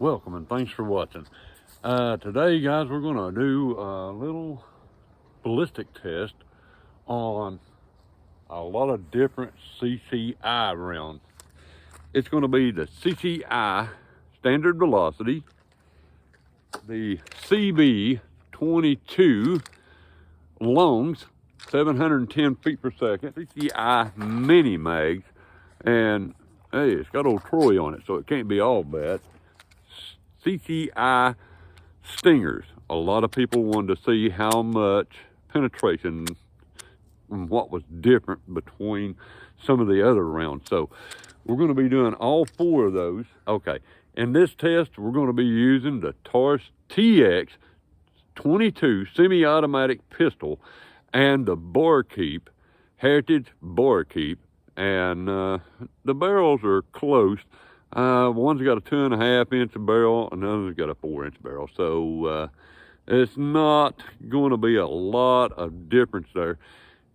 Welcome and thanks for watching. Today, guys, we're going to do a little ballistic test on a lot of different CCI rounds. It's going to be the CCI standard velocity, the CB 22 longs, 710 feet per second, CCI mini mags, and hey, it's got old Troy on it, so it can't be all bad. CCI stingers. A lot of people wanted to see how much penetration and what was different between some of the other rounds. So we're going to be doing all four of those. Okay, in this test, we're going to be using the Taurus TX 22 semi-automatic pistol and the Barkeep, Heritage Barkeep, and the barrels are close. One's got a 2.5 inch barrel, another's got a 4 inch barrel. So it's not going to be a lot of difference there.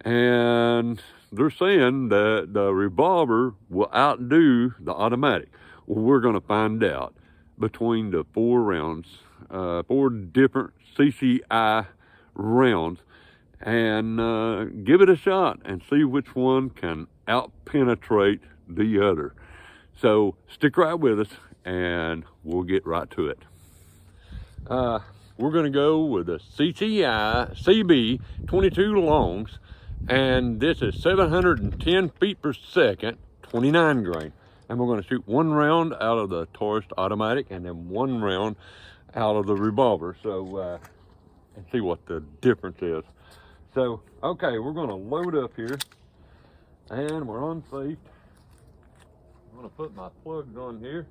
And they're saying that the revolver will outdo the automatic. Well, we're going to find out between the four rounds, four different CCI rounds, and give it a shot and see which one can out-penetrate the other. So stick right with us and we'll get right to it. We're going to go with the CCI CB 22 longs, and this is 710 feet per second, 29 grain. And we're going to shoot one round out of the Taurus automatic and then one round out of the revolver. So, and see what the difference is. So, okay, we're going to load up here and we're on safe. I'm going to put my plugs on here,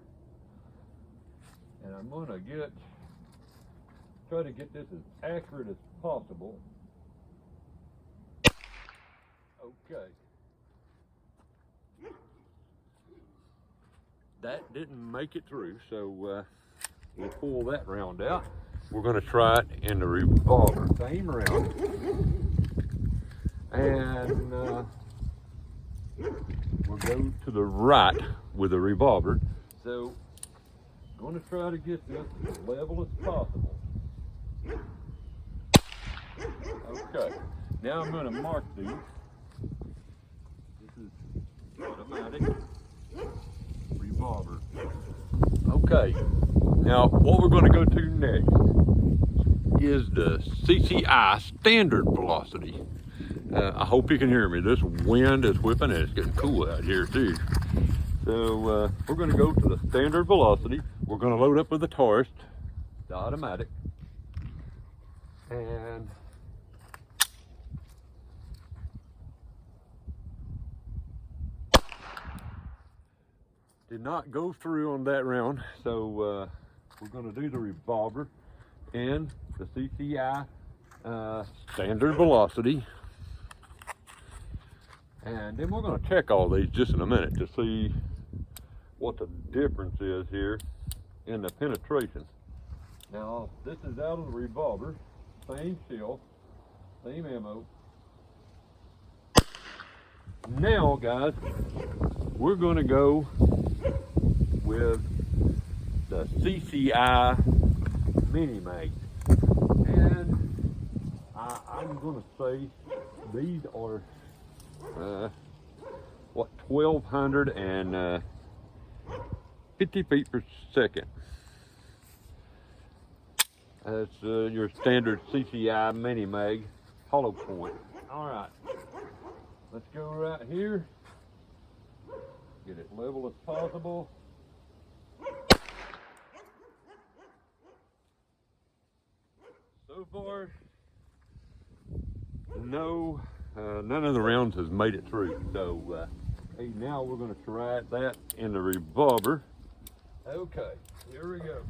and I'm going to try to get this as accurate as possible. Okay. That didn't make it through, so we'll pull that round out. We're going to try it in the revolver, same round, and we'll go to the right with the revolver. So I'm going to try to get this as level as possible. Okay, now I'm going to mark these. This is automatic, revolver. Okay, now what we're going to go to next is the CCI standard velocity. I hope you can hear me. This wind is whipping and it's getting cool out here too. So we're going to go to the standard velocity. We're going to load up with the Taurus, the automatic, and did not go through on that round. So we're going to do the revolver and the CCI standard velocity. And then we're going to check all these just in a minute to see what the difference is here in the penetration. Now, this is out of the revolver, same shell, same ammo. Now, guys, we're going to go with the CCI mini mag. And I'm going to say these are 1,250 feet per second. That's your standard CCI mini mag hollow point. All right, let's go right here, get it level as possible. So far, no, none of the rounds has made it through. So hey, now we're going to try that in the revolver. Okay, here we go.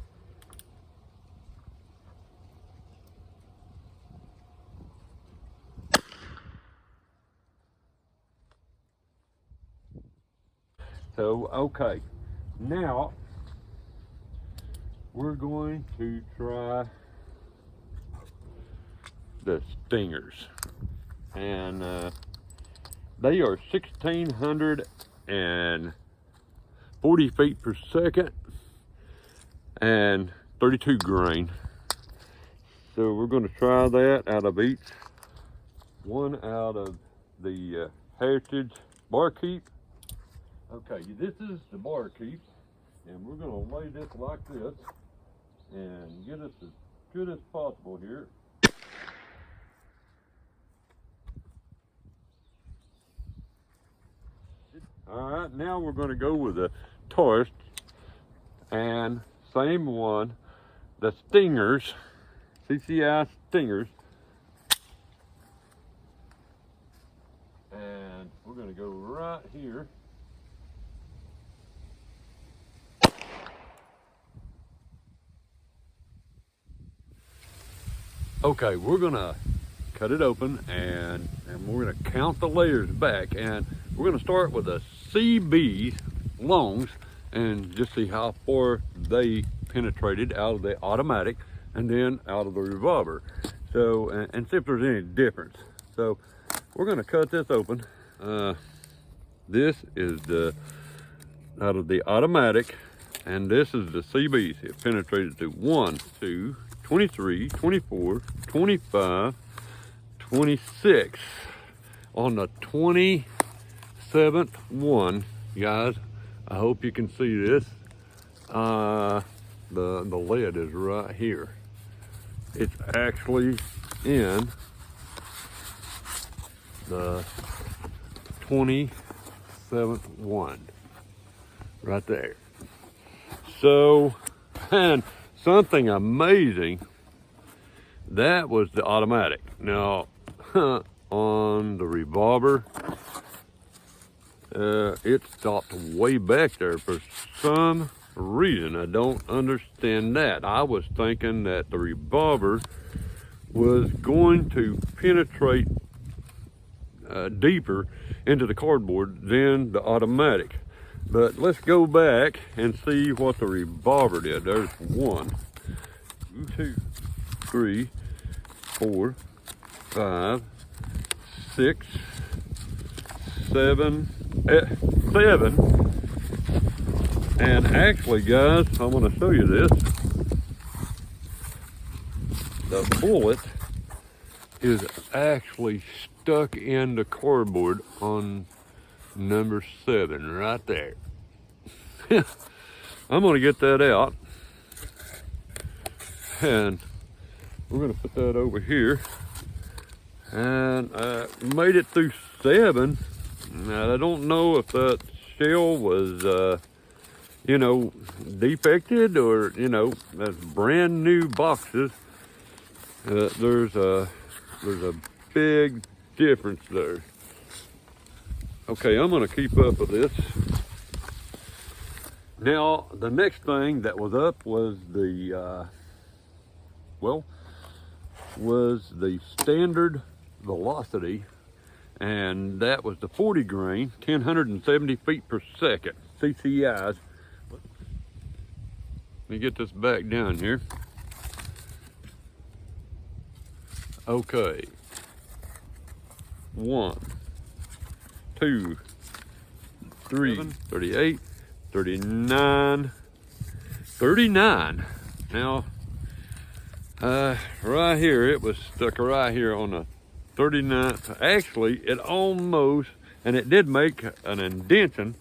So okay, now we're going to try the stingers, and they are 1,640 feet per second, and 32 grain. So we're going to try that out of each. One out of the Heritage Barkeep. Okay, this is the Barkeep, and we're going to lay this like this and get us as good as possible here. All right, now we're going to go with the Taurus, and same one, the Stingers, CCI Stingers. And we're going to go right here. Okay, we're going to cut it open, and we're going to count the layers back, and we're going to start with the CB longs and just see how far they penetrated out of the automatic and then out of the revolver. So, and see if there's any difference. So we're going to cut this open. This is the out of the automatic, and this is the CBs. It penetrated to 1, 2, 23, 24, 25, 26. On the 27th one, guys, I hope you can see this. The lead is right here. It's actually in the 27th one, right there. So, and something amazing, that was the automatic. Now, on the revolver, it stopped way back there for some reason. I don't understand that. I was thinking that the revolver was going to penetrate deeper into the cardboard than the automatic. But let's go back and see what the revolver did. There's 1, 2, 3, 4, 5, 6, 7, 7. And actually, guys, I'm going to show you this. The bullet is actually stuck in the cardboard on number 7 right there. I'm going to get that out, and we're going to put that over here. And I made it through 7. Now, I don't know if that shell was you know, defected, or, you know, that's brand new boxes. There's a big difference there. Okay, I'm going to keep up with this. Now, the next thing that was up was the, was the standard velocity, and that was the 40 grain, 1,070 feet per second, CCIs. Let me get this back down here. Okay. 1, 2, 3, 38, 39, 39. Now, right here, it was stuck right here on the 39th. Actually, it almost, and it did make an indentation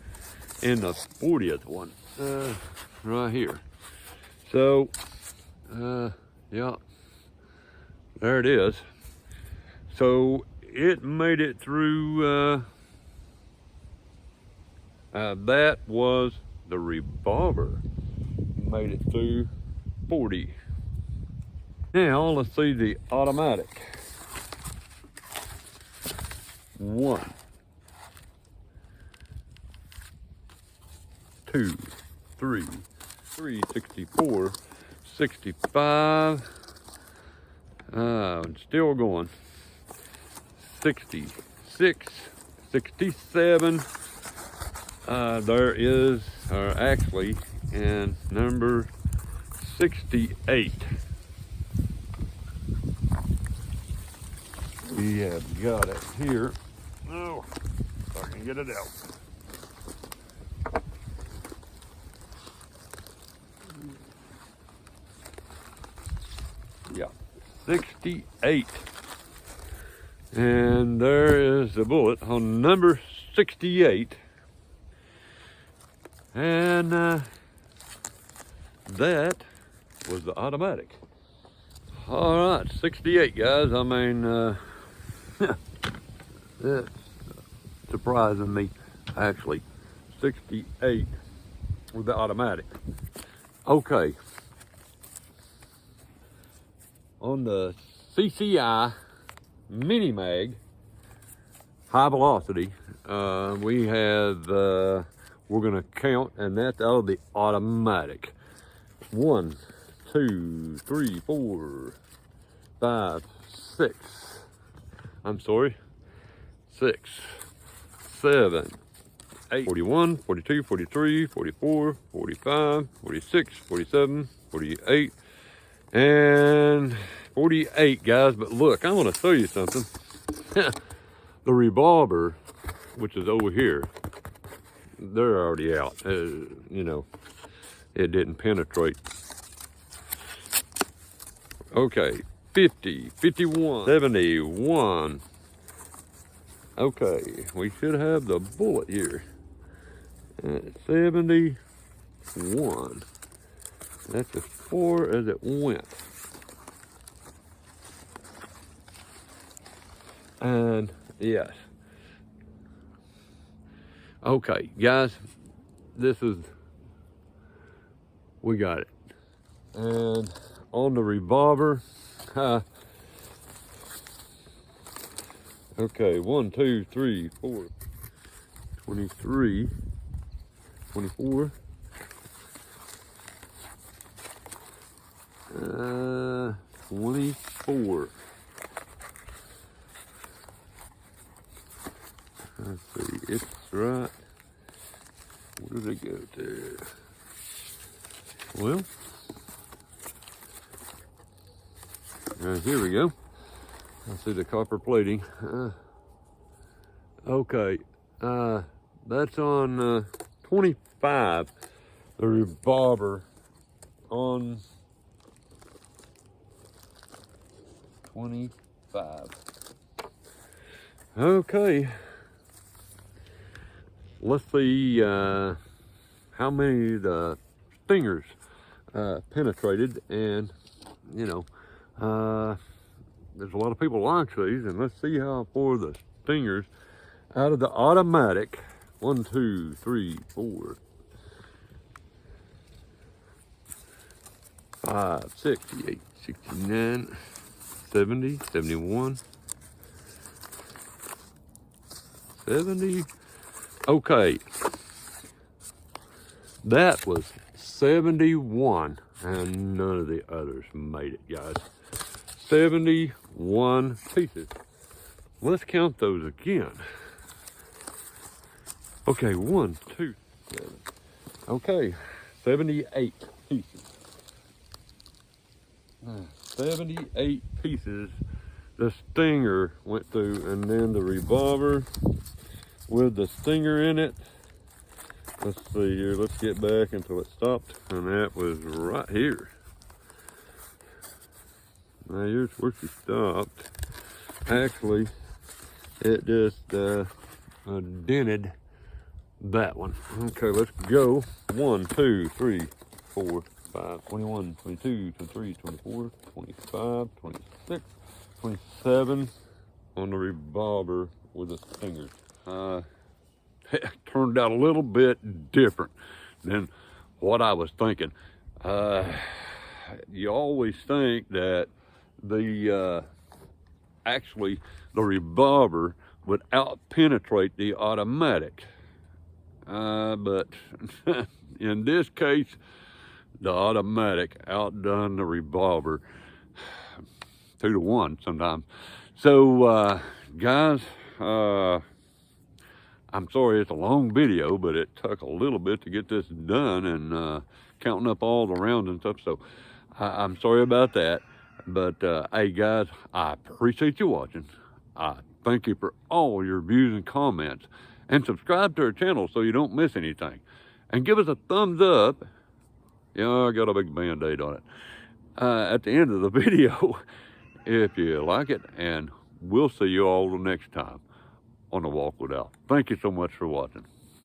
in the 40th one, right here. So, yeah, there it is. So it made it through, that was the revolver, made it through 40. Now let's see the automatic. 1, 2, 3, 64, 65, still going, 66, 67, there is, actually, and number 68. We have got it here. Oh, if I can get it out. 68. And there is the bullet on number 68. And that was the automatic. All right, 68, guys. I mean, that's surprising me, actually. 68 with the automatic. Okay. On the CCI Mini Mag high velocity, we have, we're gonna count, and that's out of the automatic. 1, 2, 3, 4, 5, 6. I'm sorry. 6, 7, 8, 41, 42, 43, 44, 45, 46, 47, 48, and 48, guys. But look, I want to show you something. The revolver, which is over here, they're already out. You know, it didn't penetrate. Okay, 50, 51, 71. Okay, we should have the bullet here. 71. That's as far as it went. And yes. Okay, guys, we got it. And on the revolver, okay, 1, 2, 3, 4, 23, 24, 24. Let's see, it's right. Where did it go to? Well, here we go. I see the copper plating. Okay, that's on 25. The revolver on 25. Okay. Let's see how many the stingers penetrated, and you know, there's a lot of people like these, and let's see how far the stingers out of the automatic. 1, 2, 3, 4, 5, 6, 68, 69, 70, 71, 70. Okay, that was 71, and none of the others made it, guys. 71 pieces. Let's count those again. Okay, 1, 2, 7. Okay, 78 pieces. 78 pieces the stinger went through, and then the revolver with the stinger in it. Let's see here, let's get back until it stopped, and that was right here. Now here's where she stopped. Actually, it just dented that one. Okay, let's go. 1, 2, 3, 4, 5, 21, 22, 23, 24, 25, 26, 27 on the revolver with the stingers. It turned out a little bit different than what I was thinking. You always think that the actually the revolver would out-penetrate the automatic, but in this case, the automatic outdone the revolver 2 to 1 sometimes. So guys, I'm sorry it's a long video, but it took a little bit to get this done, and counting up all the rounds and stuff. So I'm sorry about that. But hey guys, I appreciate you watching. I thank you for all your views and comments, and subscribe to our channel so you don't miss anything, and give us a thumbs up. Yeah, I got a big band-aid on it at the end of the video. if you like it, and we'll see you all the next time on the Walk with Al. Thank you so much for watching.